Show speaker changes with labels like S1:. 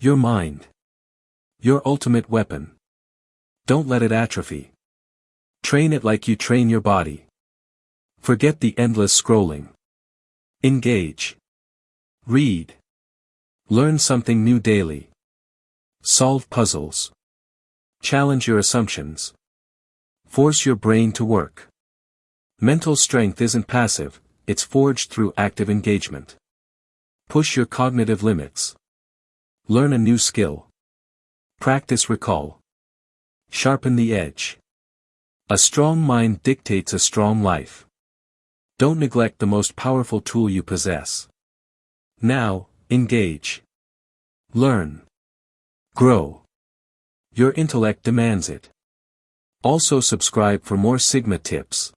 S1: Your mind. Your ultimate weapon. Don't let it atrophy. Train it like you train your body. Forget the endless scrolling. Engage. Read. Learn something new daily. Solve puzzles. Challenge your assumptions. Force your brain to work. Mental strength isn't passive, it's forged through active engagement. Push your cognitive limits. Learn a new skill. Practice recall. Sharpen the edge. A strong mind dictates a strong life. Don't neglect the most powerful tool you possess. Now, engage. Learn. Grow. Your intellect demands it. Also subscribe for more Sigma tips.